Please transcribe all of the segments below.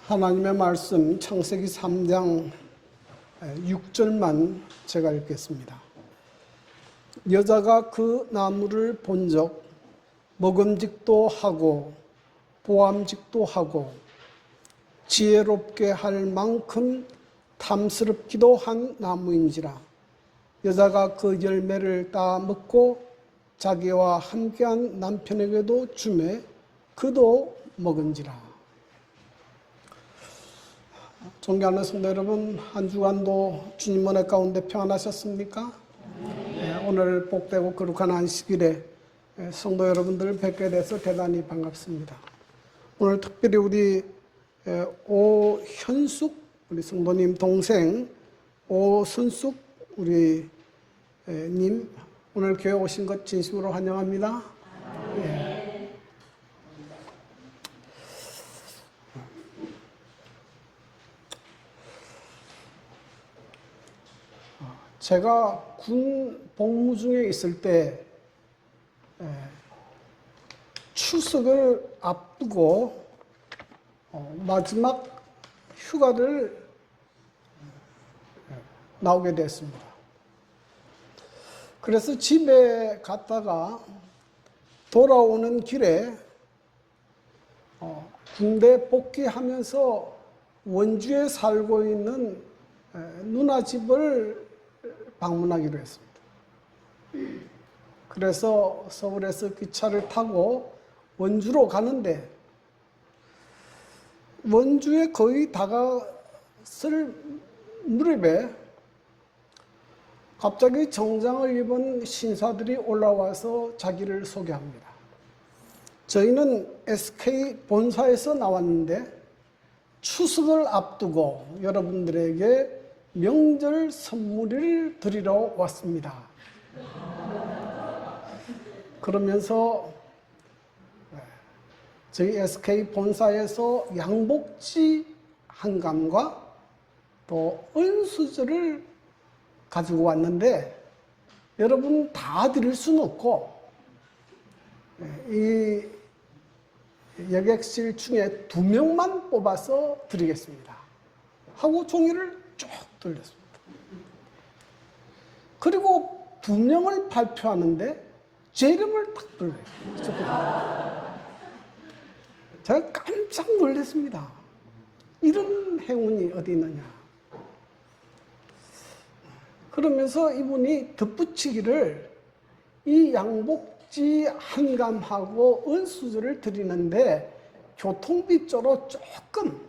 하나님의 말씀 창세기 3장 6절만 제가 읽겠습니다. 여자가 그 나무를 본즉 먹음직도 하고 보암직도 하고 지혜롭게 할 만큼 탐스럽기도 한 나무인지라. 여자가 그 열매를 따 먹고 자기와 함께한 남편에게도 주매 그도 먹은지라. 존경하는 성도 여러분, 한 주간도 주님 은혜 가운데 평안하셨습니까? 네, 오늘 복되고 거룩한 안식일에 성도 여러분들 뵙게 돼서 대단히 반갑습니다. 오늘 특별히 우리 오현숙 우리 성도님 동생 오순숙 우리 님 오늘 교회 오신 것 진심으로 환영합니다. 네. 제가 군 복무 중에 있을 때 추석을 앞두고 마지막 휴가를 나오게 됐습니다. 그래서 집에 갔다가 돌아오는 길에 군대 복귀하면서 원주에 살고 있는 누나 집을 방문하기로 했습니다. 그래서 서울에서 기차를 타고 원주로 가는데 원주에 거의 다가설 무렵에 갑자기 정장을 입은 신사들이 올라와서 자기를 소개합니다. 저희는 SK 본사에서 나왔는데 추석을 앞두고 여러분들에게 명절 선물을 드리러 왔습니다. 그러면서 저희 SK 본사에서 양복지 한 감과 또 은수저를 가지고 왔는데 여러분 다 드릴 수는 없고 이 여객실 중에 2명만 뽑아서 드리겠습니다 하고 종이를 쭉 돌렸습니다. 그리고 2명을 발표하는데 제 이름을 딱 불러요. 제가 깜짝 놀랐습니다. 이런 행운이 어디 있느냐. 그러면서 이분이 덧붙이기를 이 양복지 한감하고 은수저를 드리는데 교통비 쪽으로 조금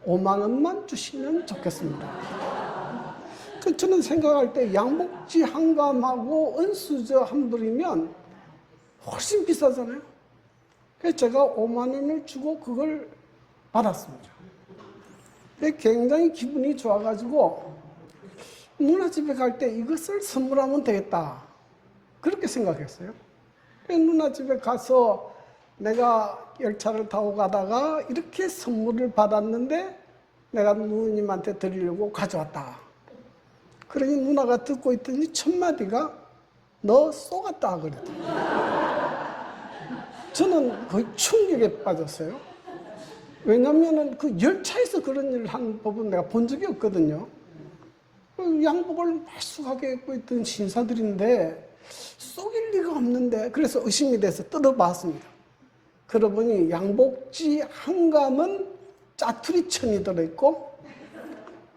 5만 원만 주시면 좋겠습니다. 저는 생각할 때 양복지 한 감하고 은수저 한 불이면 훨씬 비싸잖아요. 그래서 제가 5만 원을 주고 그걸 받았습니다. 굉장히 기분이 좋아가지고 누나 집에 갈 때 이것을 선물하면 되겠다 그렇게 생각했어요. 누나 집에 가서 내가 열차를 타고 가다가 이렇게 선물을 받았는데 내가 누님한테 드리려고 가져왔다. 그러니 누나가 듣고 있더니 첫 마디가 너 쏘갔다 그랬다. 저는 거의 충격에 빠졌어요. 왜냐하면 그 열차에서 그런 일을 한 법은 내가 본 적이 없거든요. 양복을 말쑥하게 입고 있던 신사들인데 쏘길 리가 없는데 그래서 의심이 돼서 뜯어봤습니다. 그러고 보니 양복지 한 감은 짜투리 천이 들어있고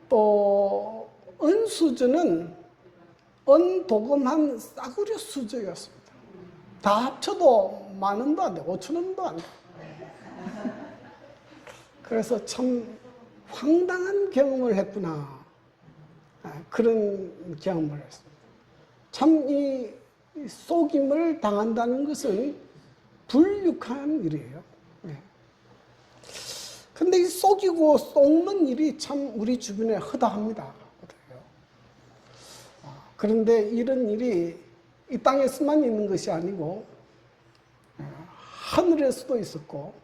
또 은수저는 은도금한 싸구려 수저였습니다. 다 합쳐도 10,000원도 안 돼, 5,000원도 안 돼. 그래서 참 황당한 경험을 했구나. 그런 경험을 했습니다. 참 이 속임을 당한다는 것은 불육한 일이에요. 근데 이 속이고 속는 일이 참 우리 주변에 허다합니다. 그런데 이런 일이 이 땅에서만 있는 것이 아니고 하늘에서도 있었고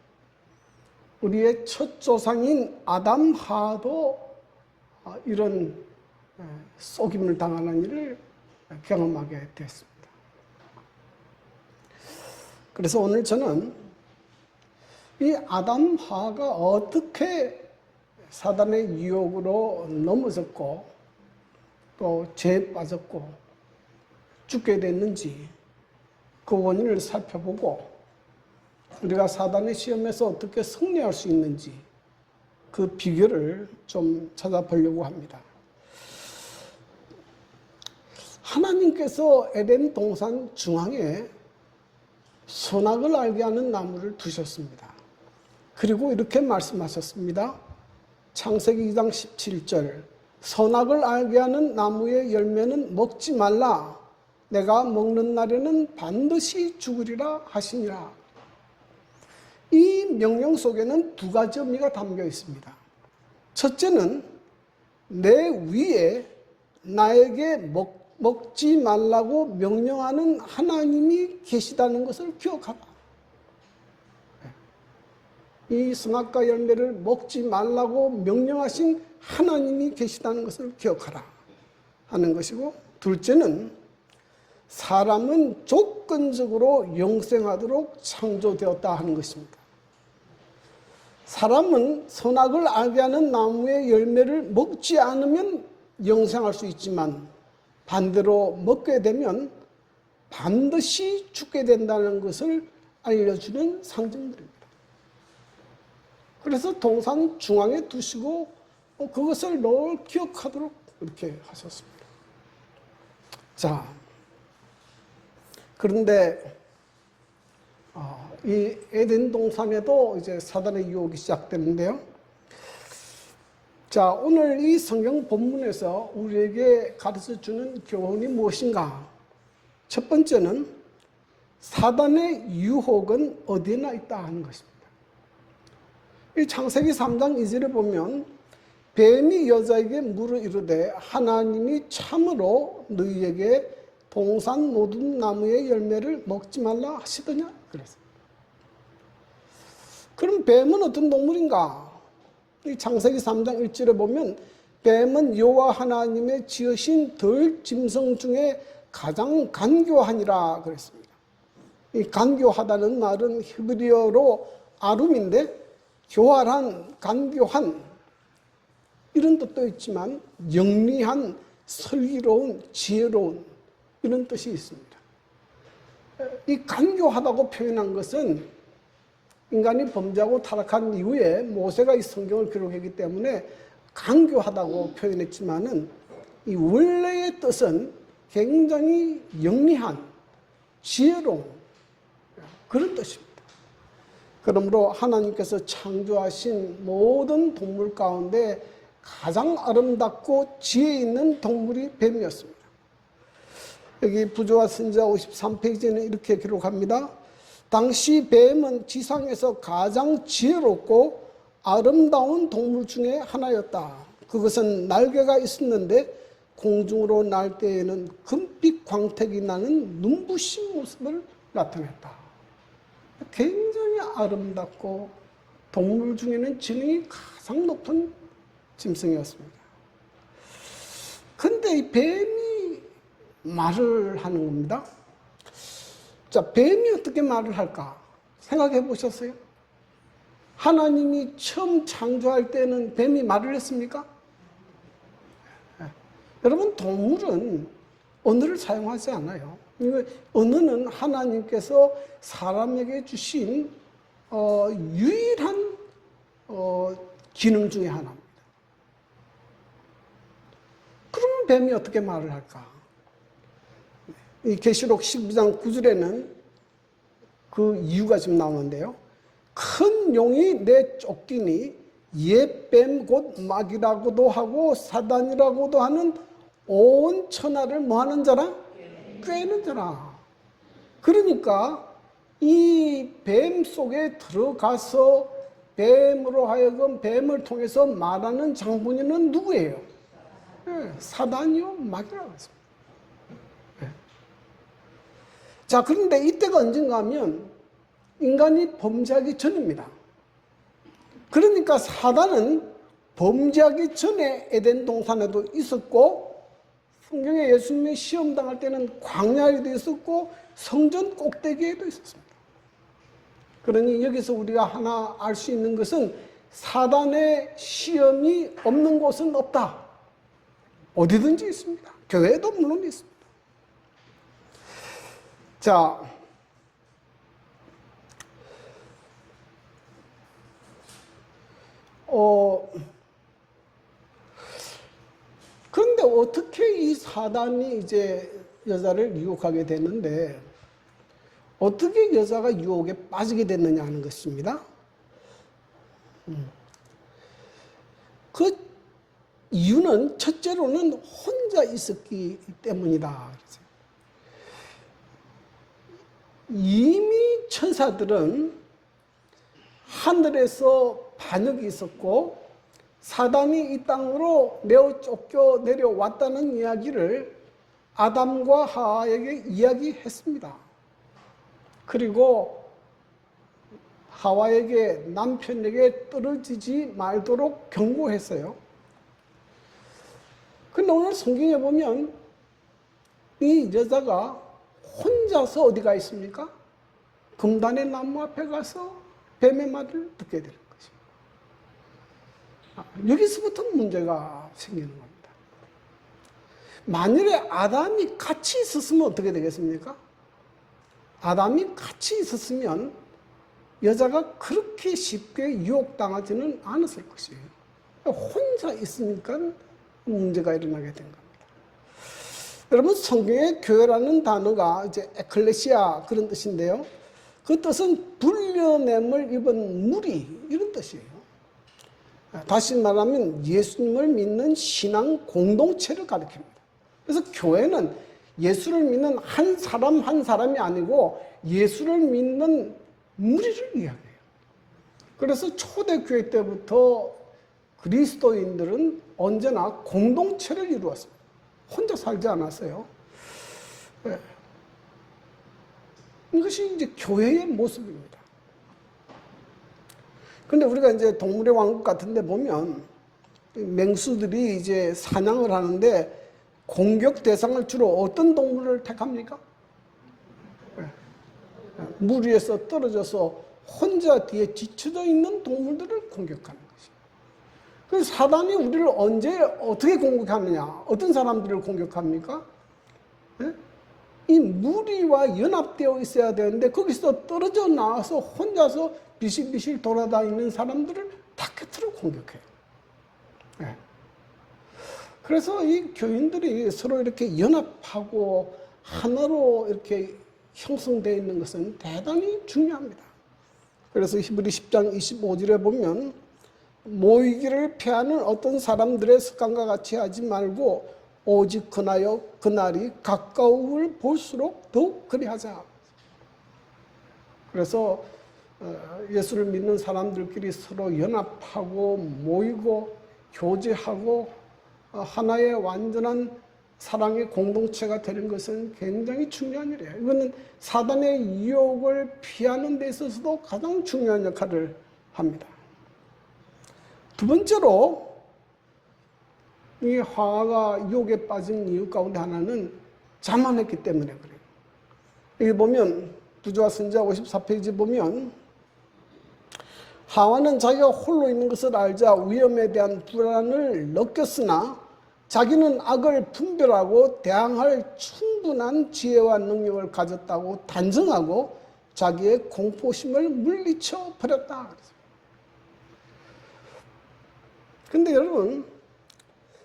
우리의 첫 조상인 아담 하도 이런 속임을 당하는 일을 경험하게 됐습니다. 그래서 오늘 저는 이 아담 하와가 어떻게 사단의 유혹으로 넘어졌고 또 죄에 빠졌고 죽게 됐는지 그 원인을 살펴보고 우리가 사단의 시험에서 어떻게 승리할 수 있는지 그 비결을 좀 찾아보려고 합니다. 하나님께서 에덴 동산 중앙에 선악을 알게 하는 나무를 두셨습니다. 그리고 이렇게 말씀하셨습니다. 창세기 2장 17절 선악을 알게 하는 나무의 열매는 먹지 말라. 내가 먹는 날에는 반드시 죽으리라 하시니라. 이 명령 속에는 두 가지 의미가 담겨 있습니다. 첫째는 내 위에 나에게 먹지 말라고 명령하는 하나님이 계시다는 것을 기억하라. 이 선악과 열매를 먹지 말라고 명령하신 하나님이 계시다는 것을 기억하라 하는 것이고, 둘째는 사람은 조건적으로 영생하도록 창조되었다 하는 것입니다. 사람은 선악을 알게 하는 나무의 열매를 먹지 않으면 영생할 수 있지만 반대로 먹게 되면 반드시 죽게 된다는 것을 알려주는 상징들입니다. 그래서 동산 중앙에 두시고 그것을 늘 기억하도록 이렇게 하셨습니다. 자, 그런데 이 에덴 동산에도 이제 사단의 유혹이 시작되는데요. 자, 오늘 이 성경 본문에서 우리에게 가르쳐 주는 교훈이 무엇인가? 첫 번째는 사단의 유혹은 어디나 있다 하는 것입니다. 이 창세기 3장 2절에 보면 뱀이 여자에게 물어 이르되 하나님이 참으로 너희에게 동산 모든 나무의 열매를 먹지 말라 하시더냐? 그랬습니다. 그럼 뱀은 어떤 동물인가? 이 창세기 3장 1절에 보면 뱀은 여호와 하나님의 지으신 들 짐승 중에 가장 간교하니라 그랬습니다. 이 간교하다는 말은 히브리어로 아룸인데 교활한, 간교한 이런 뜻도 있지만 영리한, 슬기로운, 지혜로운 이런 뜻이 있습니다. 이 간교하다고 표현한 것은 인간이 범죄하고 타락한 이후에 모세가 이 성경을 기록했기 때문에 간교하다고 표현했지만은 이 원래의 뜻은 굉장히 영리한, 지혜로운 그런 뜻입니다. 그러므로 하나님께서 창조하신 모든 동물 가운데 가장 아름답고 지혜 있는 동물이 뱀이었습니다. 여기 부조와 선지자 53페이지에는 이렇게 기록합니다. 당시 뱀은 지상에서 가장 지혜롭고 아름다운 동물 중에 하나였다. 그것은 날개가 있었는데 공중으로 날 때에는 금빛 광택이 나는 눈부신 모습을 나타냈다. 굉장히 아름답고 동물 중에는 지능이 가장 높은 짐승이었습니다. 근데 이 뱀이 말을 하는 겁니다. 자, 뱀이 어떻게 말을 할까? 생각해 보셨어요? 하나님이 처음 창조할 때는 뱀이 말을 했습니까? 여러분, 동물은 언어를 사용하지 않아요. 언어는 하나님께서 사람에게 주신 유일한 기능 중에 하나입니다. 그러면 뱀이 어떻게 말을 할까? 이 계시록 12장 9절에는 그 이유가 지금 나오는데요. 큰 용이 내 쫓기니 옛뱀 곧 마귀라고도 하고 사단이라고도 하는 온 천하를 뭐하는 자라? 꿰는 자라. 그러니까 이 뱀 속에 들어가서 뱀으로 하여금 뱀을 통해서 말하는 장본인은 누구예요? 사단이요, 마귀라고 했습니다. 자, 그런데 이때가 언젠가 하면 인간이 범죄하기 전입니다. 그러니까 사단은 범죄하기 전에 에덴 동산에도 있었고, 성경에 예수님이 시험당할 때는 광야에도 있었고 성전 꼭대기에도 있었습니다. 그러니 여기서 우리가 하나 알 수 있는 것은 사단의 시험이 없는 곳은 없다. 어디든지 있습니다. 교회에도 물론 있습니다. 자, 그런데 어떻게 이 사단이 이제 여자를 유혹하게 됐는데 어떻게 여자가 유혹에 빠지게 됐느냐 하는 것입니다. 그 이유는 첫째로는 혼자 있었기 때문이다. 이미 천사들은 하늘에서 반역이 있었고 사단이 이 땅으로 매우 쫓겨 내려왔다는 이야기를 아담과 하와에게 이야기했습니다. 그리고 하와에게 남편에게 떨어지지 말도록 경고했어요. 근데 오늘 성경에 보면 이 여자가 혼자서 어디가 있습니까? 금단의 나무 앞에 가서 뱀의 말을 듣게 되는 것입니다. 여기서부터 문제가 생기는 겁니다. 만일에 아담이 같이 있었으면 어떻게 되겠습니까? 아담이 같이 있었으면 여자가 그렇게 쉽게 유혹당하지는 않았을 것이에요. 혼자 있으니까 문제가 일어나게 된 겁니다. 여러분, 성경의 교회라는 단어가 이제 에클레시아 그런 뜻인데요. 그 뜻은 불려냄을 입은 무리 이런 뜻이에요. 다시 말하면 예수님을 믿는 신앙 공동체를 가리킵니다. 그래서 교회는 예수를 믿는 한 사람 한 사람이 아니고 예수를 믿는 무리를 이야기해요. 그래서 초대교회 때부터 그리스도인들은 언제나 공동체를 이루었습니다. 혼자 살지 않았어요. 네. 이것이 이제 교회의 모습입니다. 근데 우리가 이제 동물의 왕국 같은 데 보면 맹수들이 이제 사냥을 하는데 공격 대상을 주로 어떤 동물을 택합니까? 물 위에서 떨어져서 혼자 뒤에 뒤쳐져 있는 동물들을 공격하는 것입니다. 그래서 사단이 우리를 언제 어떻게 공격하느냐? 어떤 사람들을 공격합니까? 이 무리와 연합되어 있어야 되는데 거기서 떨어져 나와서 혼자서 비실비실 돌아다니는 사람들을 타겟으로 공격해요. 그래서 이 교인들이 서로 이렇게 연합하고 하나로 이렇게 형성되어 있는 것은 대단히 중요합니다. 그래서 히브리 10장 25절에 보면 모이기를 피하는 어떤 사람들의 습관과 같이 하지 말고 오직 그나여 그날이 가까움을 볼수록 더욱 그리하자. 그래서 예수를 믿는 사람들끼리 서로 연합하고 모이고 교제하고 하나의 완전한 사랑의 공동체가 되는 것은 굉장히 중요한 일이에요. 이거는 사단의 유혹을 피하는 데 있어서도 가장 중요한 역할을 합니다. 두 번째로 이 하와가 유혹에 빠진 이유 가운데 하나는 자만했기 때문에 그래요. 여기 보면 부조와 선지자 54페이지 보면 하와는 자기가 홀로 있는 것을 알자 위험에 대한 불안을 느꼈으나 자기는 악을 분별하고 대항할 충분한 지혜와 능력을 가졌다고 단정하고 자기의 공포심을 물리쳐 버렸다. 그런데 여러분,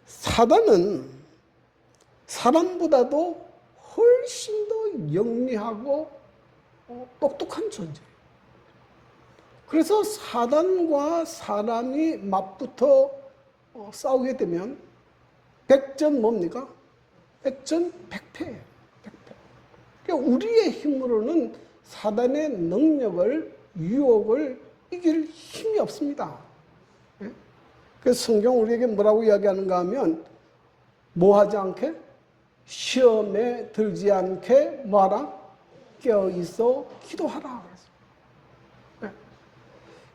사단은 사람보다도 훨씬 더 영리하고 똑똑한 존재예요. 그래서 사단과 사람이 맞붙어 싸우게 되면 백전 뭡니까? 백전 백패예요. 백패. 그러니까 우리의 힘으로는 사단의 능력을, 유혹을 이길 힘이 없습니다. 그래서 성경 우리에게 뭐라고 이야기하는가 하면 뭐 하지 않게? 시험에 들지 않게 뭐하라? 깨어있어 기도하라.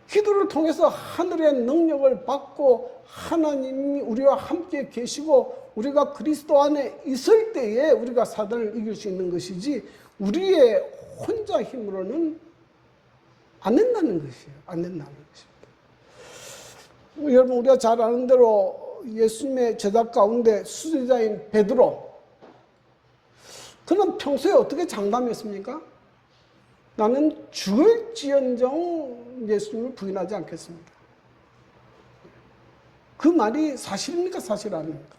기도를 통해서 하늘의 능력을 받고 하나님이 우리와 함께 계시고 우리가 그리스도 안에 있을 때에 우리가 사단을 이길 수 있는 것이지 우리의 혼자 힘으로는 안 된다는 것이에요. 안 된다는 것입니다. 여러분 우리가 잘 아는 대로 예수님의 제자 가운데 수제자인 베드로, 그는 평소에 어떻게 장담했습니까? 나는 죽을지언정 예수님을 부인하지 않겠습니다. 그 말이 사실입니까? 사실 아닙니까?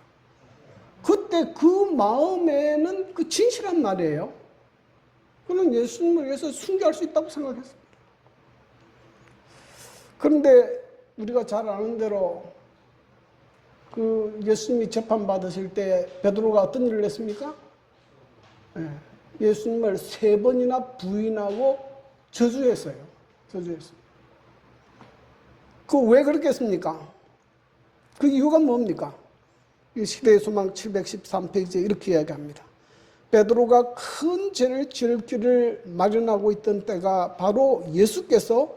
그때 그 마음에는 그 진실한 말이에요. 그는 예수님을 위해서 순교할 수 있다고 생각했습니다. 그런데 우리가 잘 아는 대로 그 예수님이 재판받으실 때 베드로가 어떤 일을 했습니까? 예수님을 3번이나 부인하고 저주했어요. 저주했습니다. 그 왜 그렇게 했습니까? 그 이유가 뭡니까? 시대의 소망 713페이지에 이렇게 이야기합니다. 베드로가 큰 죄를 지을 길을 마련하고 있던 때가 바로 예수께서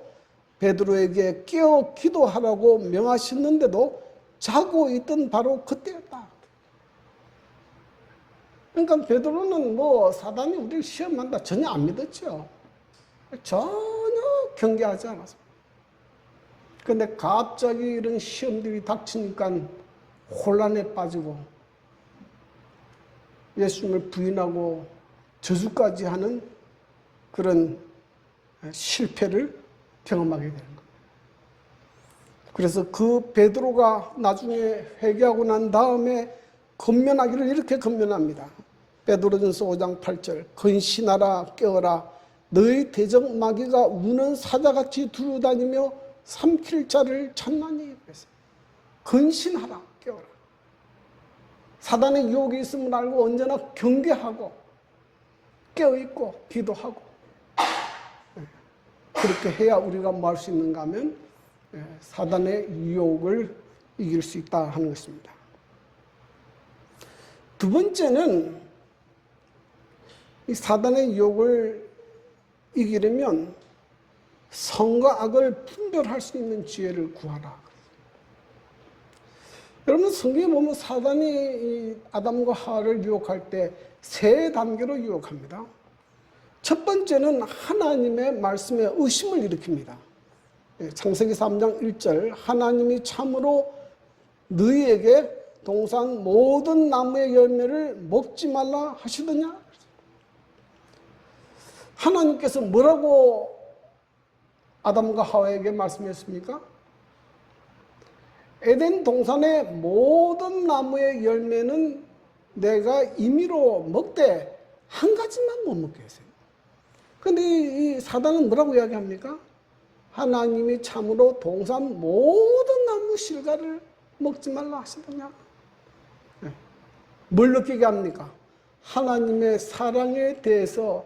베드로에게 깨어 기도하라고 명하셨는데도 자고 있던 바로 그때였다. 그러니까 베드로는 뭐 사단이 우리를 시험한다 전혀 안 믿었죠. 전혀 경계하지 않았습니다. 그런데 갑자기 이런 시험들이 닥치니까 혼란에 빠지고 예수님을 부인하고 저주까지 하는 그런 실패를 경험하게 되는 겁니다. 그래서 그 베드로가 나중에 회개하고 난 다음에 건면하기를 이렇게 건면합니다. 베드로전서 5장 8절 근신하라 깨어라 너희 대적 마귀가 우는 사자같이 두루다니며 삼킬 자를 찾나니. 근신하라 깨어라. 사단의 유혹이 있음을 알고 언제나 경계하고 깨어있고 기도하고 그렇게 해야 우리가 뭐 할 수 있는가 하면 사단의 유혹을 이길 수 있다 하는 것입니다. 두 번째는 이 사단의 유혹을 이기려면 선과 악을 분별할 수 있는 지혜를 구하라. 여러분 성경에 보면 사단이 아담과 하와를 유혹할 때 3단계로 유혹합니다. 첫 번째는 하나님의 말씀에 의심을 일으킵니다. 창세기 3장 1절 하나님이 참으로 너희에게 동산 모든 나무의 열매를 먹지 말라 하시더냐? 하나님께서 뭐라고 아담과 하와에게 말씀했습니까? 에덴 동산의 모든 나무의 열매는 내가 임의로 먹되 한 가지만 못 먹게 했어요. 그런데 이 사단은 뭐라고 이야기합니까? 하나님이 참으로 동산 모든 나무 실과를 먹지 말라 하시더냐? 뭘 느끼게 합니까? 하나님의 사랑에 대해서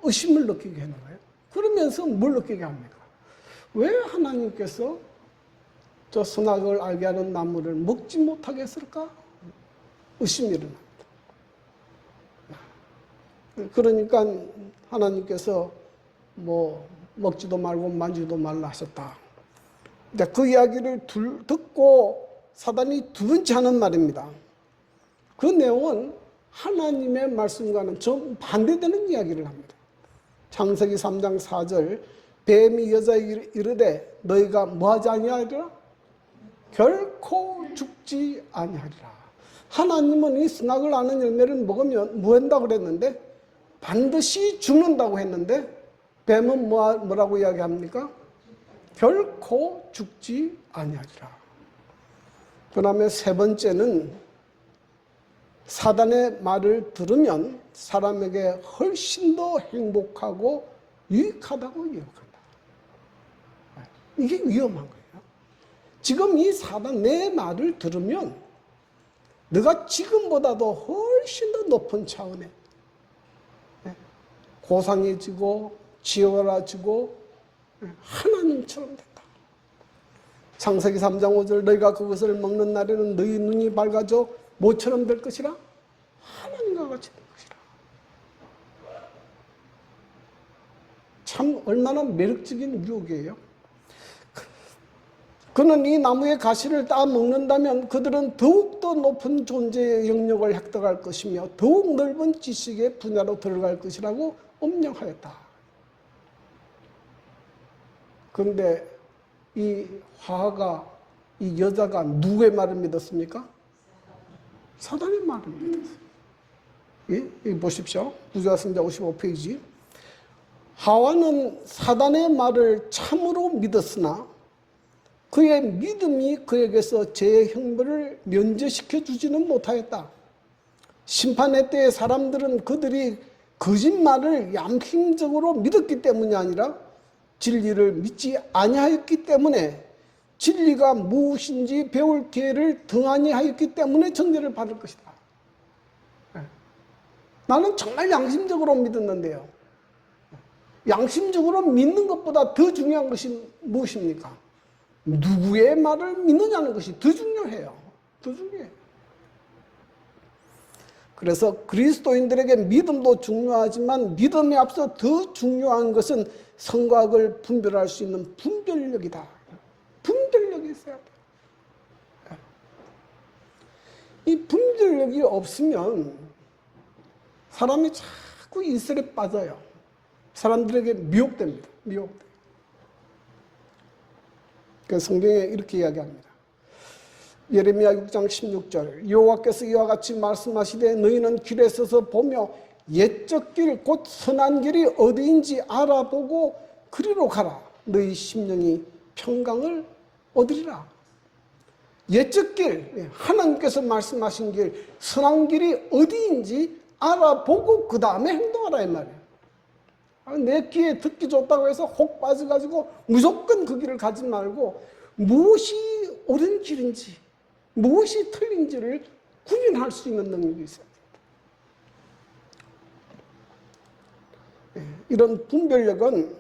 의심을 느끼게 하는 거예요. 그러면서 뭘 느끼게 합니까? 왜 하나님께서 저 선악을 알게 하는 나무를 먹지 못하게 했을까? 의심이 일어납니다. 그러니까 하나님께서 뭐 먹지도 말고 만지도 말라 하셨다. 그 이야기를 듣고 사단이 두 번째 하는 말입니다. 그 내용은 하나님의 말씀과는 정반대되는 이야기를 합니다. 창세기 3장 4절 뱀이 여자에게 이르되 너희가 뭐하지 아니하리라? 결코 죽지 아니하리라. 하나님은 이 선악을 아는 열매를 먹으면 뭐 한다고 그랬는데? 반드시 죽는다고 했는데 뱀은 뭐라고 이야기합니까? 결코 죽지 아니하리라. 그 다음에 세 번째는 사단의 말을 들으면 사람에게 훨씬 더 행복하고 유익하다고 유혹한다. 이게 위험한 거예요. 지금 이 사단 내 말을 들으면 너가 지금보다도 훨씬 더 높은 차원에 고상해지고 지어라지고 하나님처럼 된다. 창세기 3장 5절 너희가 그것을 먹는 날에는 너희 눈이 밝아져 뭐처럼 될 것이라? 하나님과 같이 될 것이라. 참 얼마나 매력적인 유혹이에요. 그는 이 나무의 가시를 따 먹는다면 그들은 더욱더 높은 존재의 영역을 획득할 것이며 더욱 넓은 지식의 분야로 들어갈 것이라고 엄명하였다. 그런데 이 화가 이 여자가 누구의 말을 믿었습니까? 사단의 말을 믿었어요. 예? 여기 보십시오. 부조화승자 55페이지. 하와는 사단의 말을 참으로 믿었으나 그의 믿음이 그에게서 죄의 형벌을 면제시켜 주지는 못하였다. 심판의 때에 사람들은 그들이 거짓말을 양심적으로 믿었기 때문이 아니라 진리를 믿지 아니하였기 때문에 진리가 무엇인지 배울 기회를 등한히 하였기 때문에 정죄를 받을 것이다. 나는 정말 양심적으로 믿었는데요. 양심적으로 믿는 것보다 더 중요한 것이 무엇입니까? 누구의 말을 믿느냐는 것이 더 중요해요. 더 중요해요. 그래서 그리스도인들에게 믿음도 중요하지만 믿음에 앞서 더 중요한 것은 선과 악을 분별할 수 있는 분별력이다. 분별력이 있어야 돼요. 이 분별력이 없으면 사람이 자꾸 이슬에 빠져요. 사람들에게 미혹됩니다. 미혹돼요. 그래서 성경에 이렇게 이야기합니다. 예레미야 6장 16절 여호와께서 이와 같이 말씀하시되 너희는 길에 서서 보며 옛적 길 곧 선한 길이 어디인지 알아보고 그리로 가라. 너희 심령이 평강을 얻으리라. 옛적 길, 하나님께서 말씀하신 길, 선한 길이 어디인지 알아보고 그 다음에 행동하라 이 말이에요. 내 귀에 듣기 좋다고 해서 혹 빠져가지고 무조건 그 길을 가지 말고 무엇이 옳은 길인지 무엇이 틀린지를 구분할 수 있는 능력이 있어야 됩니다. 이런 분별력은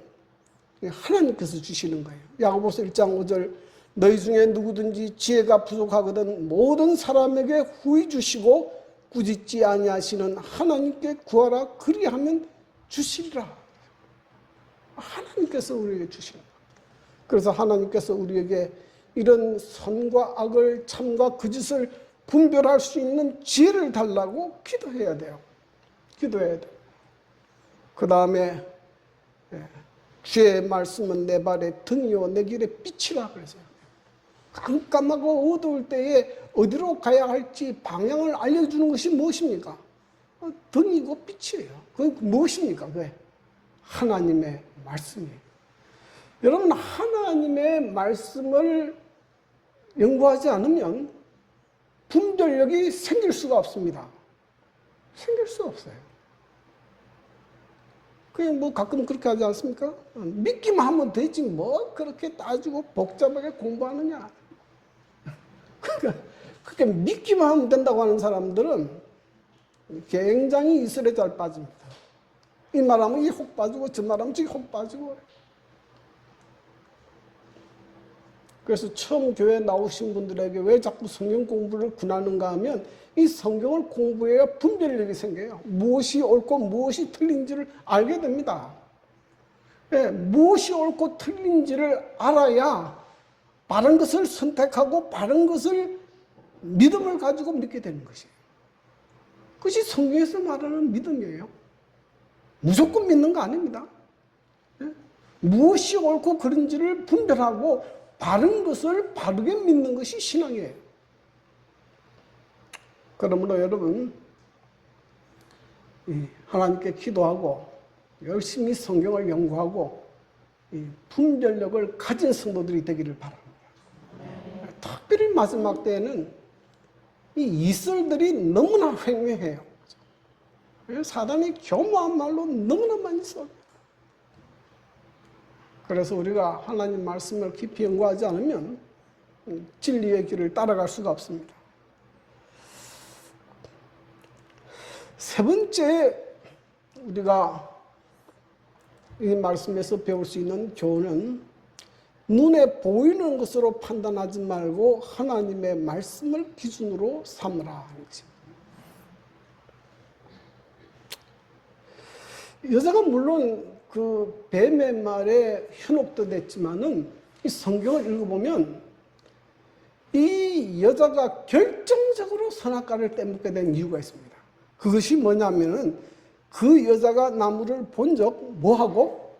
하나님께서 주시는 거예요. 야고보서 1장 5절 너희 중에 누구든지 지혜가 부족하거든 모든 사람에게 후히 주시고 꾸짖지 아니하시는 하나님께 구하라 그리하면 주시리라. 하나님께서 우리에게 주시는 거예요. 그래서 하나님께서 우리에게 이런 선과 악을 참과 거짓을 분별할 수 있는 지혜를 달라고 기도해야 돼요. 기도해야 돼요. 그 다음에 주의 말씀은 내 발의 등이요 내 길의 빛이라 그랬어요. 깜깜하고 어두울 때에 어디로 가야 할지 방향을 알려주는 것이 무엇입니까? 등이고 빛이에요. 그게 무엇입니까? 그게 하나님의 말씀이에요. 여러분 하나님의 말씀을 연구하지 않으면 분별력이 생길 수가 없습니다. 생길 수 없어요. 그냥 뭐 가끔 그렇게 하지 않습니까? 믿기만 하면 되지 뭐 그렇게 따지고 복잡하게 공부하느냐. 그렇게 믿기만 하면 된다고 하는 사람들은 굉장히 이슬에 잘 빠집니다. 이 말하면 이 혹 빠지고 저 말하면 저기 혹 빠지고. 그래서 처음 교회에 나오신 분들에게 왜 자꾸 성경 공부를 권하는가 하면 이 성경을 공부해야 분별력이 생겨요. 무엇이 옳고 무엇이 틀린지를 알게 됩니다. 네, 무엇이 옳고 틀린지를 알아야 바른 것을 선택하고 바른 것을 믿음을 가지고 믿게 되는 것이에요. 그것이 성경에서 말하는 믿음이에요. 무조건 믿는 거 아닙니다. 네? 무엇이 옳고 그른지를 분별하고 바른 것을 바르게 믿는 것이 신앙이에요. 그러므로 여러분 하나님께 기도하고 열심히 성경을 연구하고 분별력을 가진 성도들이 되기를 바랍니다. 특별히 마지막 때에는 이 이슬들이 너무나 횡행해요. 사단이 교묘한 말로 너무나 많이 써요. 그래서 우리가 하나님 말씀을 깊이 연구하지 않으면 진리의 길을 따라갈 수가 없습니다. 세 번째 우리가 이 말씀에서 배울 수 있는 교훈은 눈에 보이는 것으로 판단하지 말고 하나님의 말씀을 기준으로 삼으라 하는 것입니다. 여자가 물론 그 뱀의 말에 현혹도 됐지만은 이 성경을 읽어보면 이 여자가 결정적으로 선악과를 떼먹게 된 이유가 있습니다. 그것이 뭐냐면은 그 여자가 나무를 본 적 뭐하고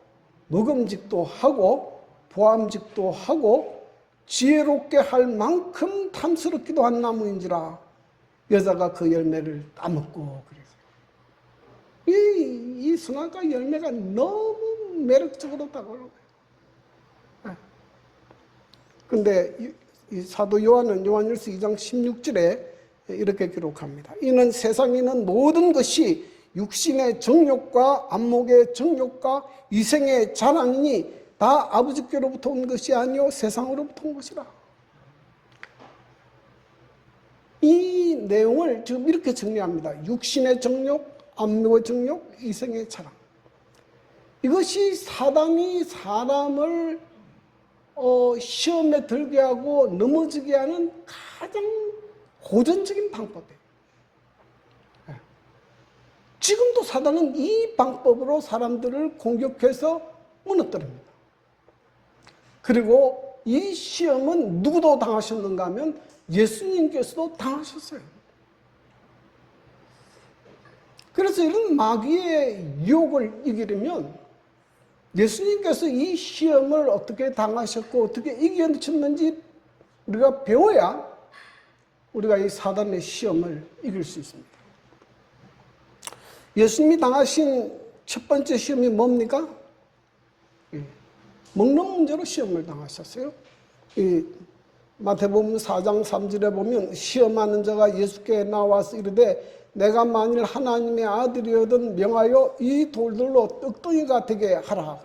먹음직도 하고 보암직도 하고 지혜롭게 할 만큼 탐스럽기도 한 나무인지라 여자가 그 열매를 따먹고 그래서 이 선악과 열매가 너무 매력적으로 다가오는 거예요. 근데 이 사도 요한은 요한일서 2장 16절에 이렇게 기록합니다. 이는 세상에 있는 모든 것이 육신의 정욕과 안목의 정욕과 이생의 자랑이니 다 아버지께로부터 온 것이 아니요 세상으로부터 온 것이라. 이 내용을 지금 이렇게 정리합니다. 육신의 정욕, 안목의 정욕, 이생의 자랑. 이것이 사단이 사람을 시험에 들게 하고 넘어지게 하는 가장 고전적인 방법이에요. 지금도 사단은 이 방법으로 사람들을 공격해서 무너뜨립니다. 그리고 이 시험은 누구도 당하셨는가 하면 예수님께서도 당하셨어요. 그래서 이런 마귀의 유혹을 이기려면 예수님께서 이 시험을 어떻게 당하셨고 어떻게 이겨내셨는지 우리가 배워야 우리가 이 사단의 시험을 이길 수 있습니다. 예수님이 당하신 첫 번째 시험이 뭡니까? 먹는 문제로 시험을 당하셨어요. 마태복음 4장 3절에 보면 시험하는 자가 예수께 나와서 이르되 내가 만일 하나님의 아들이거든 명하여 이 돌들로 떡덩이가 되게 하라.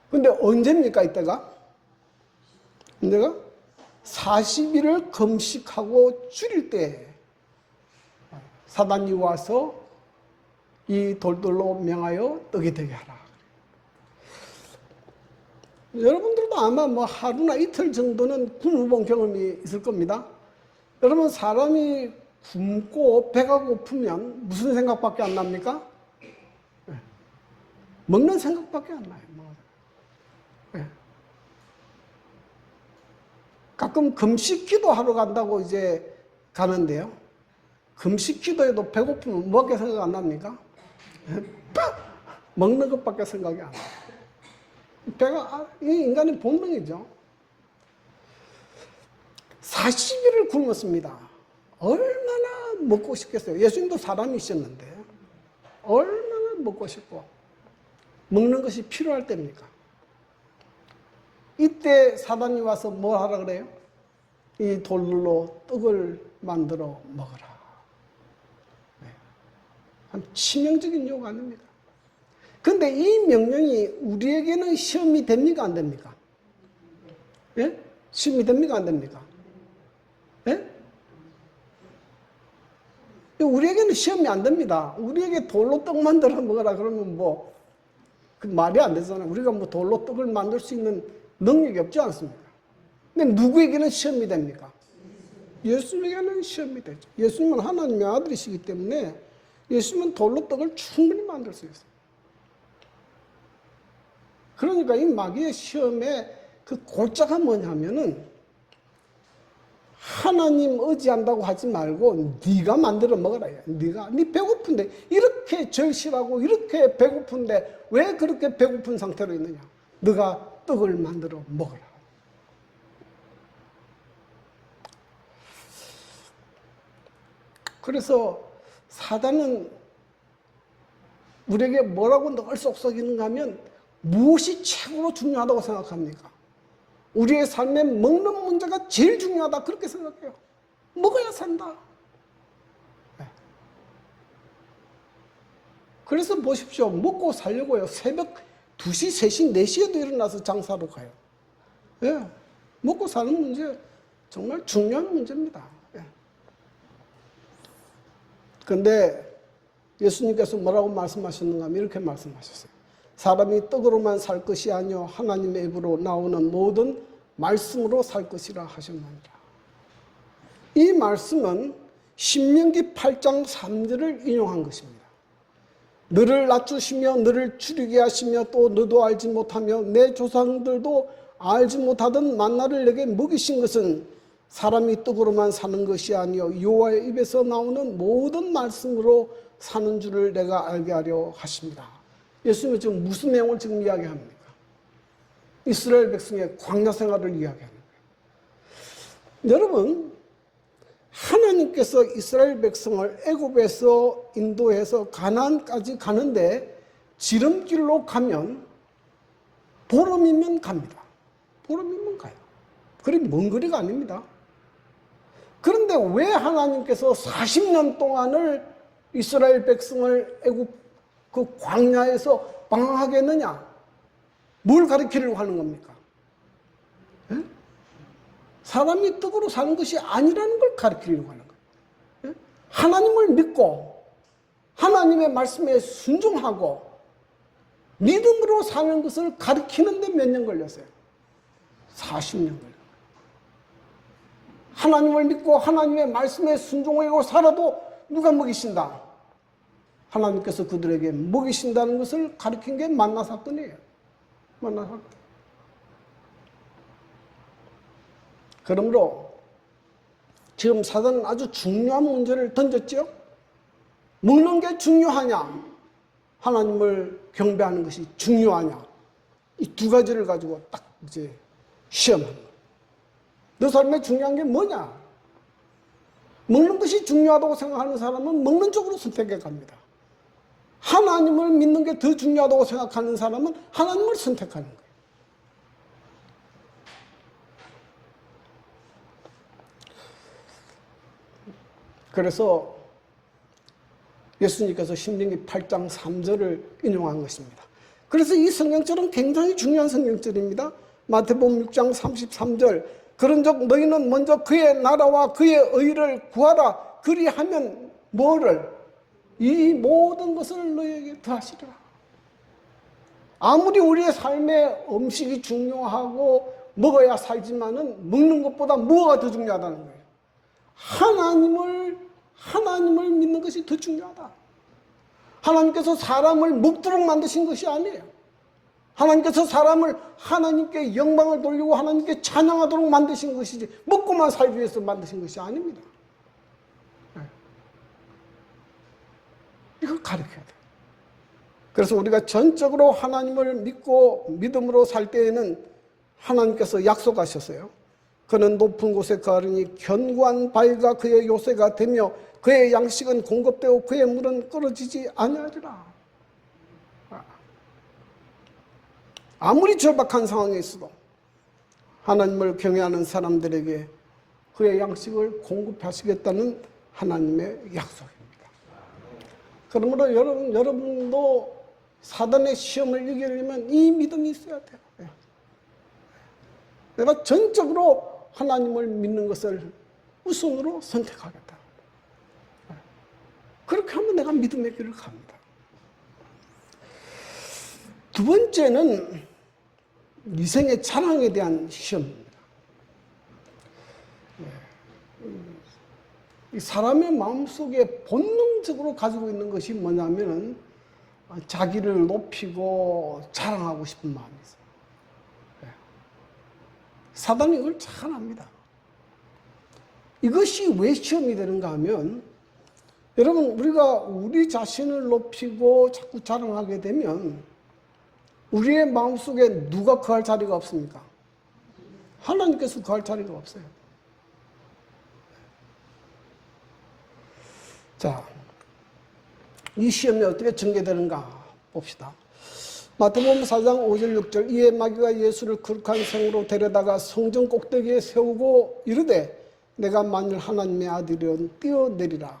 그런데 언제입니까 이때가? 언제가? 40일을 금식하고 줄일 때 사단이 와서 이 돌들로 명하여 떡이 되게 하라. 여러분들도 아마 뭐 하루나 이틀 정도는 굶어본 경험이 있을 겁니다. 여러분 사람이 굶고 배가 고프면 무슨 생각밖에 안 납니까? 먹는 생각밖에 안 나요. 가끔 금식 기도하러 간다고 이제 가는데요. 금식 기도에도 배고프면 뭐밖에 생각 안 납니까? 먹는 것밖에 생각이 안 나요. 배가, 이 인간의 본능이죠. 40일을 굶었습니다. 얼마나 먹고 싶겠어요. 예수님도 사람이셨는데 얼마나 먹고 싶고 먹는 것이 필요할 때입니까? 이때 사단이 와서 뭘 하라 그래요? 이 돌로 떡을 만들어 먹어라. 참 치명적인 유혹 아닙니까? 근데 이 명령이 우리에게는 시험이 됩니까? 안 됩니까? 예? 시험이 됩니까? 안 됩니까? 예? 우리에게는 시험이 안 됩니다. 우리에게 돌로 떡 만들어 먹어라 그러면 뭐, 그 말이 안 되잖아요. 우리가 뭐 돌로 떡을 만들 수 있는 능력이 없지 않습니까? 근데 누구에게는 시험이 됩니까? 예수님에게는 시험이 되죠. 예수님은 하나님의 아들이시기 때문에 예수님은 돌로 떡을 충분히 만들 수 있어요. 그러니까 이 마귀의 시험의 그 골자가 뭐냐면은 하나님 의지한다고 하지 말고 네가 만들어 먹어라. 네 배고픈데 이렇게 절실하고 이렇게 배고픈데 왜 그렇게 배고픈 상태로 있느냐. 네가 떡을 만들어 먹어라. 그래서 사단은 우리에게 뭐라고 늘 속삭이는가 하면 무엇이 최고로 중요하다고 생각합니까? 우리의 삶에 먹는 문제가 제일 중요하다 그렇게 생각해요. 먹어야 산다. 네. 그래서 보십시오. 먹고 살려고요. 새벽 2시, 3시, 4시에도 일어나서 장사로 가요. 네. 먹고 사는 문제 정말 중요한 문제입니다. 그런데 예수님께서 뭐라고 말씀하셨는가 하면 이렇게 말씀하셨어요. 사람이 떡으로만 살 것이 아니요 하나님의 입으로 나오는 모든 말씀으로 살 것이라 하셨느니라. 이 말씀은 신명기 8장 3절을 인용한 것입니다. 너를 낮추시며 너를 줄이게 하시며 또 너도 알지 못하며 내 조상들도 알지 못하던 만나를 내게 먹이신 것은 사람이 떡으로만 사는 것이 아니요 여호와의 입에서 나오는 모든 말씀으로 사는 줄을 내가 알게 하려 하십니다. 예수님은 지금 무슨 내용을 지금 이야기합니까? 이스라엘 백성의 광야 생활을 이야기하는 거예요. 여러분, 하나님께서 이스라엘 백성을 애굽에서 인도해서 가나안까지 가는데 지름길로 가면 보름이면 갑니다. 보름이면 가요. 그리 먼 거리가 아닙니다. 그런데 왜 하나님께서 40년 동안을 이스라엘 백성을 애굽 그 광야에서 방황하게 했느냐? 뭘 가르치려고 하는 겁니까? 예? 사람이 떡으로 사는 것이 아니라는 걸 가르치려고 하는 거예요. 예? 하나님을 믿고 하나님의 말씀에 순종하고 믿음으로 사는 것을 가르치는데 몇 년 걸렸어요? 40년 걸렸어요. 하나님을 믿고 하나님의 말씀에 순종하고 살아도 누가 먹이신다? 하나님께서 그들에게 먹이신다는 것을 가르친 게 만나 사건이에요. 만나 사건. 그러므로 지금 사단은 아주 중요한 문제를 던졌죠. 먹는 게 중요하냐? 하나님을 경배하는 것이 중요하냐? 이 두 가지를 가지고 딱 이제 시험하는 거예요. 너 삶에 중요한 게 뭐냐? 먹는 것이 중요하다고 생각하는 사람은 먹는 쪽으로 선택해 갑니다. 하나님을 믿는 게 더 중요하다고 생각하는 사람은 하나님을 선택하는 거예요. 그래서 예수님께서 신명기 8장 3절을 인용한 것입니다. 그래서 이 성경절은 굉장히 중요한 성경절입니다. 마태복음 6장 33절 그런즉 너희는 먼저 그의 나라와 그의 의를 구하라. 그리하면 뭐를? 이 모든 것을 너희에게 더하시리라. 아무리 우리의 삶에 음식이 중요하고 먹어야 살지만은 먹는 것보다 뭐가 더 중요하다는 거예요? 하나님을 믿는 것이 더 중요하다. 하나님께서 사람을 먹도록 만드신 것이 아니에요. 하나님께서 사람을 하나님께 영광을 돌리고 하나님께 찬양하도록 만드신 것이지 먹고만 살기 위해서 만드신 것이 아닙니다. 이걸 가르쳐야 돼요. 그래서 우리가 전적으로 하나님을 믿고 믿음으로 살 때에는 하나님께서 약속하셨어요. 그는 높은 곳에 거하리니 견고한 바위가 그의 요새가 되며 그의 양식은 공급되고 그의 물은 끊어지지 아니하리라. 아무리 절박한 상황에 있어도 하나님을 경외하는 사람들에게 그의 양식을 공급하시겠다는 하나님의 약속입니다. 그러므로 여러분도 사단의 시험을 이기려면 이 믿음이 있어야 돼요. 내가 전적으로 하나님을 믿는 것을 우선으로 선택하겠다. 그렇게 하면 내가 믿음의 길을 갑니다. 두 번째는 이생의 자랑에 대한 시험입니다. 이 사람의 마음속에 본능적으로 가지고 있는 것이 뭐냐면 자기를 높이고 자랑하고 싶은 마음이 있어요. 사단이 이걸 잘 압니다. 이것이 왜 시험이 되는가 하면 여러분 우리가 우리 자신을 높이고 자꾸 자랑하게 되면 우리의 마음속에 누가 거할 자리가 없습니까? 하나님께서 거할 자리가 없어요. 자, 이 시험이 어떻게 전개되는가 봅시다. 마태복음 4장 5절 6절 이에 마귀가 예수를 거룩한 성으로 데려다가 성전 꼭대기에 세우고 이르되 내가 만일 하나님의 아들이면 뛰어내리라.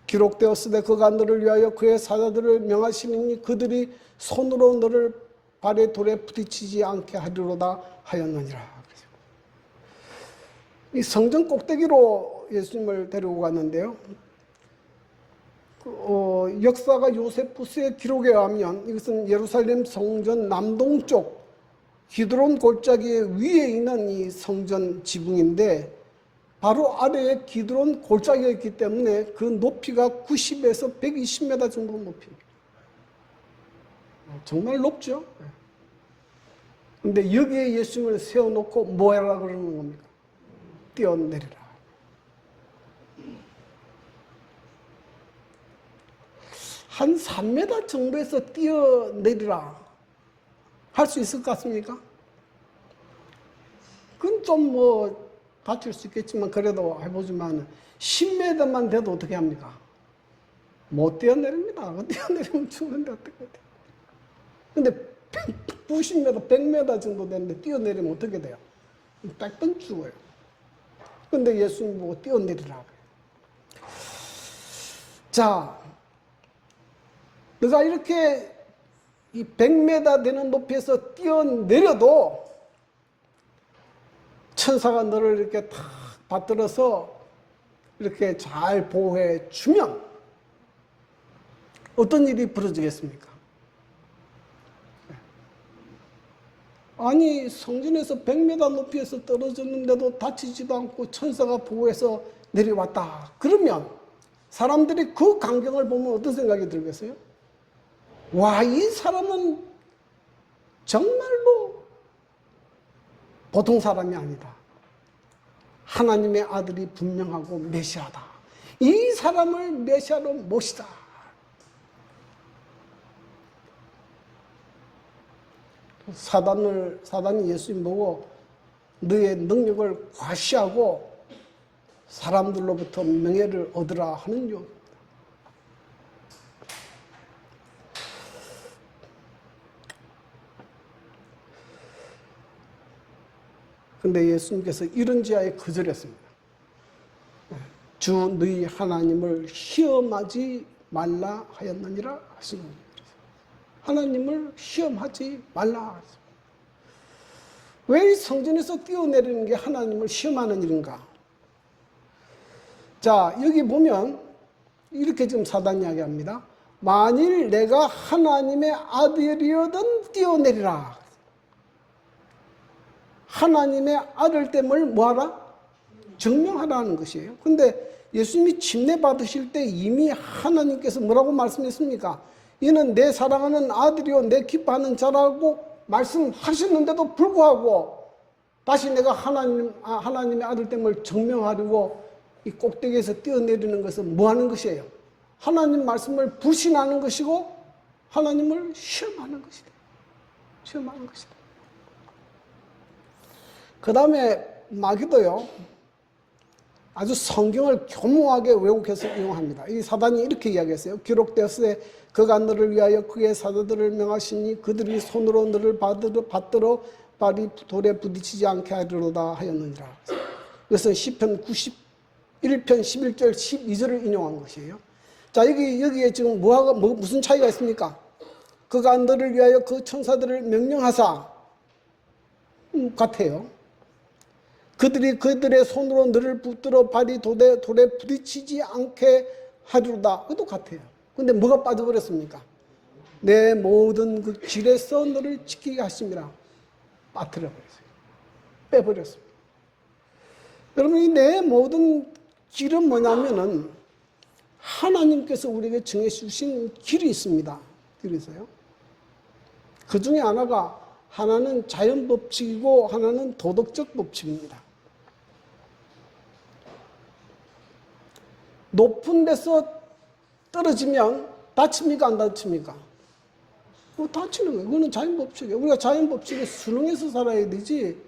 기록되었으되 그가 너를 위하여 그의 사자들을 명하시니 그들이 손으로 너를 발에 돌에 부딪히지 않게 하리로다 하였느니라. 이 성전 꼭대기로 예수님을 데리고 갔는데요. 역사가 요세푸스의 기록에 의하면 이것은 예루살렘 성전 남동쪽 기드론 골짜기 위에 있는 이 성전 지붕인데 바로 아래에 기드론 골짜기가 있기 때문에 그 높이가 90에서 120m 정도 높입니다. 정말 높죠. 그런데 여기에 예수님을 세워놓고 뭐 하라 그러는 겁니까? 뛰어내리라. 한 3m 정도에서 뛰어내리라. 할 수 있을 것 같습니까? 그건 좀 뭐 다칠 수 있겠지만 그래도 해보지만 10m만 돼도 어떻게 합니까? 못 뛰어내립니다. 뛰어내리면 죽는데 어떻게 돼요? 근데 90m, 100m 정도 되는데 뛰어내리면 어떻게 돼요? 딱 죽어요. 근데 예수님 보고 뛰어내리라고. 자, 너가 이렇게 이 100m 되는 높이에서 뛰어내려도 천사가 너를 이렇게 탁 받들어서 이렇게 잘 보호해 주면 어떤 일이 벌어지겠습니까? 아니, 성전에서 100m 높이에서 떨어졌는데도 다치지도 않고 천사가 보호해서 내려왔다. 그러면 사람들이 그 광경을 보면 어떤 생각이 들겠어요? 와, 이 사람은 정말로 보통 사람이 아니다. 하나님의 아들이 분명하고 메시아다. 이 사람을 메시아로 모시다. 사단이 예수님 보고 너의 능력을 과시하고 사람들로부터 명예를 얻으라 하는 유혹입니다. 근데 예수님께서 이런 지하에 거절했습니다. 주 너희 하나님을 시험하지 말라 하였느니라 하시는 거예요. 하나님을 시험하지 말라. 왜 성전에서 뛰어내리는 게 하나님을 시험하는 일인가? 자, 여기 보면 이렇게 지금 사단 이야기합니다. 만일 내가 하나님의 아들이어든 뛰어내리라. 하나님의 아들됨을 뭐하라? 증명하라는 것이에요. 근데 예수님이 침례 받으실 때 이미 하나님께서 뭐라고 말씀했습니까? 이는 내 사랑하는 아들이요 내 기뻐하는 자라고 말씀하셨는데도 불구하고 다시 내가 하나님의 아들됨을 증명하려고 이 꼭대기에서 뛰어내리는 것은 뭐 하는 것이에요? 하나님 말씀을 불신하는 것이고 하나님을 시험하는 것이다. 시험하는 것이다. 그 다음에 마귀도요, 아주 성경을 교묘하게 왜곡해서 이용합니다. 이 사단이 이렇게 이야기했어요. 기록되었으되 그가 너를 위하여 그의 사도들을 명하시니 그들이 손으로 너를 받들어 발이 돌에 부딪히지 않게 하리로다 하였느니라. 이것은 시편 91편 11절 12절을 인용한 것이에요. 자, 여기에 지금 무슨 차이가 있습니까? 그가 너를 위하여 그 천사들을 명령하사 같아요. 그들이 그들의 손으로 너를 붙들어 발이 돌에 부딪히지 않게 하리로다. 그것도 같아요. 근데 뭐가 빠져버렸습니까? 내 모든 그 길에서 너를 지키게 하심이라. 빠뜨려버렸어요. 빼버렸습니다. 여러분, 이 내 모든 길은 뭐냐면은 하나님께서 우리에게 정해 주신 길이 있습니다. 길이 있어요. 그 중에 하나는 자연 법칙이고 하나는 도덕적 법칙입니다. 높은 데서 떨어지면 다칩니까? 안 다칩니까? 다치는 거예요. 그거는 자연 법칙이에요. 우리가 자연 법칙에 순응해서 살아야 되지,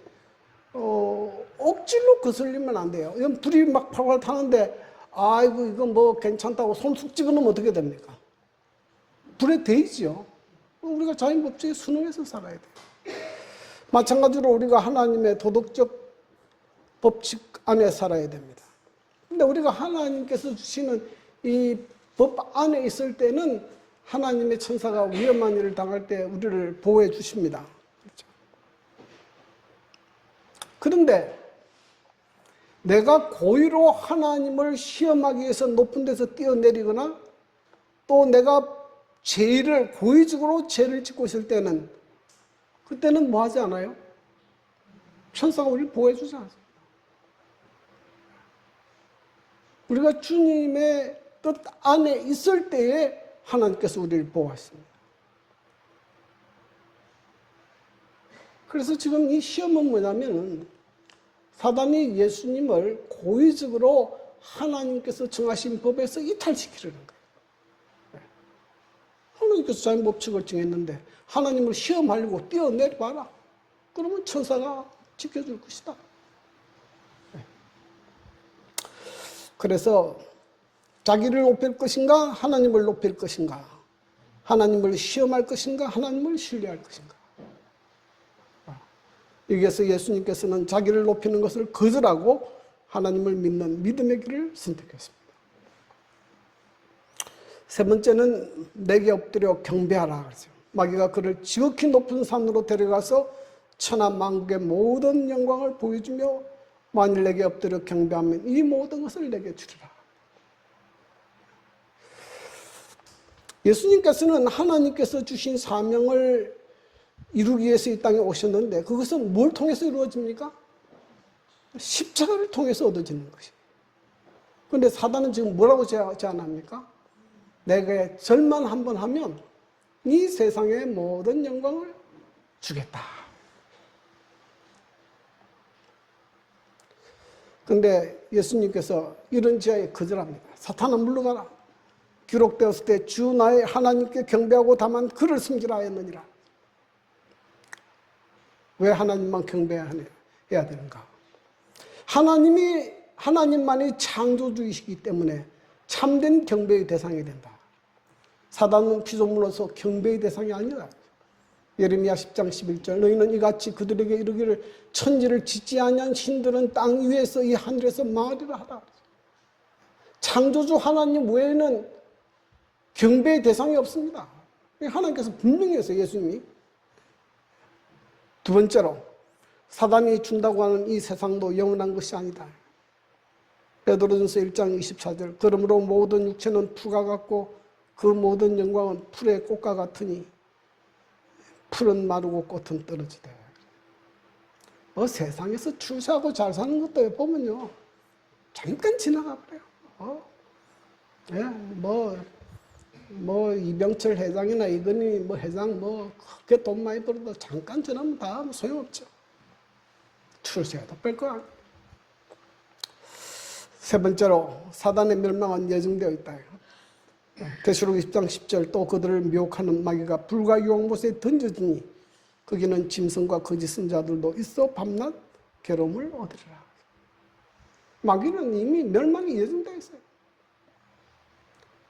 억지로 거슬리면 안 돼요. 이건 불이 막 팔팔 타는데, 아이고, 이거 뭐 괜찮다고 손 쑥 집어넣으면 어떻게 됩니까? 불에 데이죠. 우리가 자연 법칙에 순응해서 살아야 돼요. 마찬가지로 우리가 하나님의 도덕적 법칙 안에 살아야 됩니다. 근데 우리가 하나님께서 주시는 이 법 안에 있을 때는 하나님의 천사가 위험한 일을 당할 때 우리를 보호해 주십니다. 그렇죠? 그런데 내가 고의로 하나님을 시험하기 위해서 높은 데서 뛰어내리거나 또 내가 고의적으로 죄를 짓고 있을 때는 그때는 뭐 하지 않아요? 천사가 우리를 보호해 주지 않습니다. 우리가 주님의 뜻 안에 있을 때에 하나님께서 우리를 보호하십니다. 그래서 지금 이 시험은 뭐냐면 사단이 예수님을 고의적으로 하나님께서 정하신 법에서 이탈시키려는 거예요. 하나님께서 자연 법칙을 정했는데 하나님을 시험하려고 뛰어내려봐라. 그러면 천사가 지켜줄 것이다. 그래서 자기를 높일 것인가 하나님을 높일 것인가, 하나님을 시험할 것인가 하나님을 신뢰할 것인가. 여기에서 예수님께서는 자기를 높이는 것을 거절하고 하나님을 믿는 믿음의 길을 선택했습니다. 세 번째는 내게 엎드려 경배하라 그랬어요. 마귀가 그를 지극히 높은 산으로 데려가서 천하 만국의 모든 영광을 보여주며 만일 내게 엎드려 경배하면 이 모든 것을 내게 주리라. 예수님께서는 하나님께서 주신 사명을 이루기 위해서 이 땅에 오셨는데 그것은 뭘 통해서 이루어집니까? 십자가를 통해서 얻어지는 것이에요. 그런데 사단은 지금 뭐라고 제안합니까? 내게 절만 한번 하면 이 세상의 모든 영광을 주겠다. 그런데 예수님께서 이런 제안에 거절합니다. 사탄아 물러가라. 기록되었을 때 주 나의 하나님께 경배하고 다만 그를 섬기라 했느니라. 왜 하나님만 경배해야 되는가? 하나님만이 창조주이시기 때문에 참된 경배의 대상이 된다. 사단은 피조물로서 경배의 대상이 아니다. 예레미야 10장 11절 너희는 이같이 그들에게 이르기를 천지를 짓지 아니한 신들은 땅 위에서 이 하늘에서 망하리라 하라. 창조주 하나님 외에는 경배의 대상이 없습니다. 하나님께서 분명히 했어요. 예수님이. 두 번째로 사단이 준다고 하는 이 세상도 영원한 것이 아니다. 베드로전서 1장 24절 그러므로 모든 육체는 풀과 같고 그 모든 영광은 풀의 꽃과 같으니 풀은 마르고 꽃은 떨어지되. 세상에서 출세하고 잘 사는 것도 보면요 잠깐 지나가 버려요. 이병철 회장이나 이건희 회장 그렇게 돈 많이 벌어도 잠깐 지나면 다 소용없죠. 출세해도 뺄 거야. 세 번째로 사단의 멸망은 예정되어 있다. 계시록 20장 10절 또 그들을 미혹하는 마귀가 불과 유황못에 던져지니 거기는 짐승과 거짓 선자들도 있어 밤낮 괴로움을 얻으리라. 마귀는 이미 멸망이 예정되어 있어요.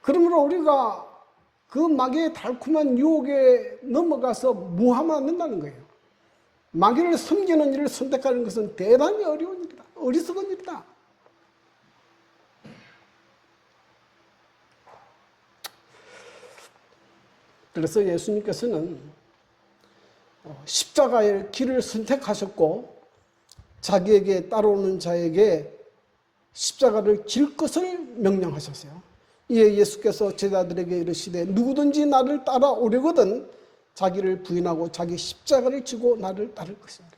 그러므로 우리가 그 마귀의 달콤한 유혹에 넘어가서 무하면 안 된다는 거예요. 마귀를 섬기는 일을 선택하는 것은 대단히 어려운 일이다. 어리석은 일이다. 그래서 예수님께서는 십자가의 길을 선택하셨고 자기에게 따라오는 자에게 십자가를 질 것을 명령하셨어요. 이에 예수께서 제자들에게 이르시되 누구든지 나를 따라오려거든 자기를 부인하고 자기 십자가를 지고 나를 따를 것입니다.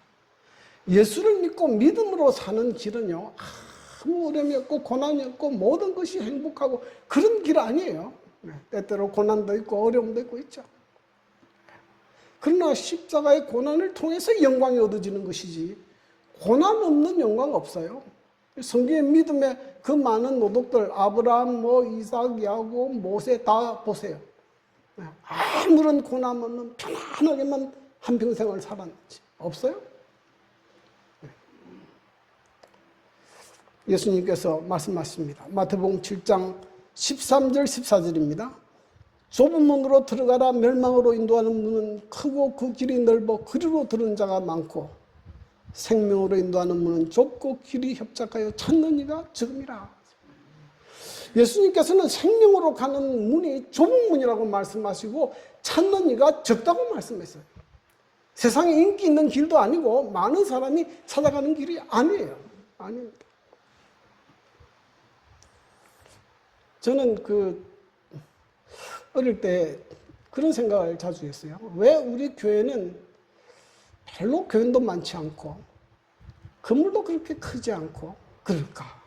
예수를 믿고 믿음으로 사는 길은요 아무 어려움이 없고 고난이 없고 모든 것이 행복하고 그런 길 아니에요. 때때로 고난도 있고 어려움도 있고 있죠. 그러나 십자가의 고난을 통해서 영광이 얻어지는 것이지 고난 없는 영광 없어요. 성경의 믿음의 그 많은 노독들 아브라함, 이삭, 야곱, 모세 다 보세요. 아무런 고난 없는 편안하게만 한평생을 살았는지 없어요? 예수님께서 말씀하십니다. 마태복음 7장 13절 14절입니다. 좁은 문으로 들어가라. 멸망으로 인도하는 문은 크고 그 길이 넓어 그리로 들은 자가 많고 생명으로 인도하는 문은 좁고 길이 협착하여 찾는 이가 적음이라. 예수님께서는 생명으로 가는 문이 좁은 문이라고 말씀하시고 찾는 이가 적다고 말씀했어요. 세상에 인기 있는 길도 아니고 많은 사람이 찾아가는 길이 아니에요. 아닙니다. 저는 어릴 때 그런 생각을 자주 했어요. 왜 우리 교회는 별로 교인도 많지 않고 건물도 그렇게 크지 않고 그럴까?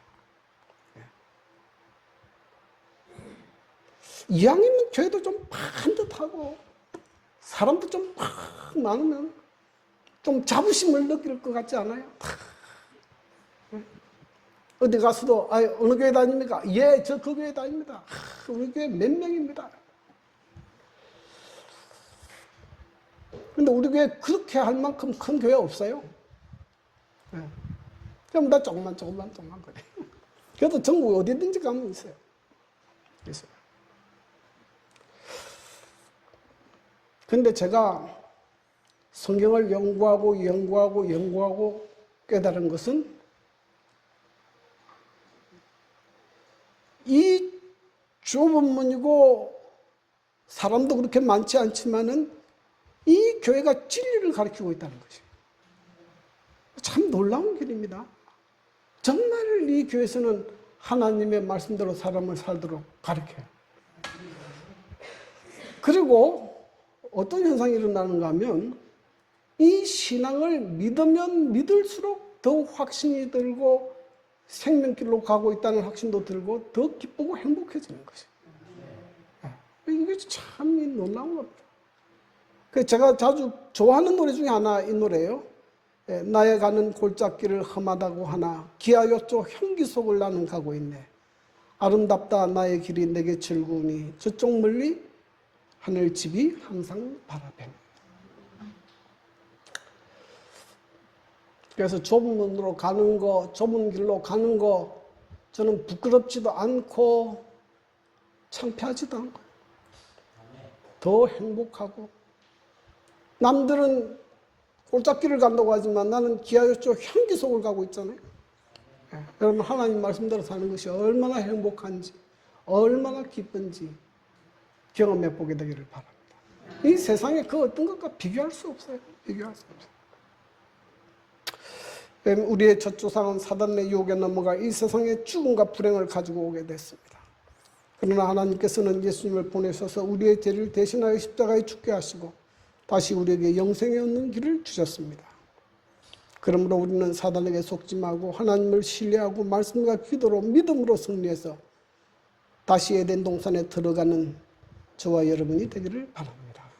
이왕이면 교회도 좀 반듯하고 사람도 좀 많으면 좀 자부심을 느낄 것 같지 않아요? 어디 가서도 어느 교회 다닙니까? 예, 저 그 교회 다닙니다. 우리 교회 몇 명입니다. 근데 우리 교회 그렇게 할 만큼 큰 교회 없어요. 네. 그럼 다 조금만 그래. 그래도 전국 어디든지 가면 있어요. 근데 제가 성경을 연구하고 깨달은 것은 이 좁은 문이고 사람도 그렇게 많지 않지만은 이 교회가 진리를 가르치고 있다는 것이에요. 참 놀라운 길입니다. 정말 이 교회에서는 하나님의 말씀대로 사람을 살도록 가르쳐요. 그리고 어떤 현상이 일어나는가 하면 이 신앙을 믿으면 믿을수록 더 확신이 들고 생명길로 가고 있다는 확신도 들고 더 기쁘고 행복해지는 것이에요. 이게 참 놀라운 겁니다. 제가 자주 좋아하는 노래 중에 하나 이 노래예요. 나의 가는 골짜기를 험하다고 하나 기아요쪽 형기속을 나는 가고 있네. 아름답다 나의 길이 내게 즐거우니 저쪽 멀리 하늘집이 항상 바라뱀. 그래서 좁은 문으로 가는 거, 좁은 길로 가는 거 저는 부끄럽지도 않고 창피하지도 않고 더 행복하고, 남들은 골짜기를 간다고 하지만 나는 기아요쪽 형기속을 가고 있잖아요. 여러분, 하나님 말씀대로 사는 것이 얼마나 행복한지, 얼마나 기쁜지 경험해 보게 되기를 바랍니다. 이 세상에 그 어떤 것과 비교할 수 없어요. 비교할 수 없어요. 우리의 첫 조상은 사단의 유혹에 넘어가 이 세상에 죽음과 불행을 가지고 오게 됐습니다. 그러나 하나님께서는 예수님을 보내셔서 우리의 죄를 대신하여 십자가에 죽게 하시고 다시 우리에게 영생에 얻는 길을 주셨습니다. 그러므로 우리는 사단에게 속지 말고 하나님을 신뢰하고 말씀과 기도로 믿음으로 승리해서 다시 에덴 동산에 들어가는 저와 여러분이 되기를 바랍니다.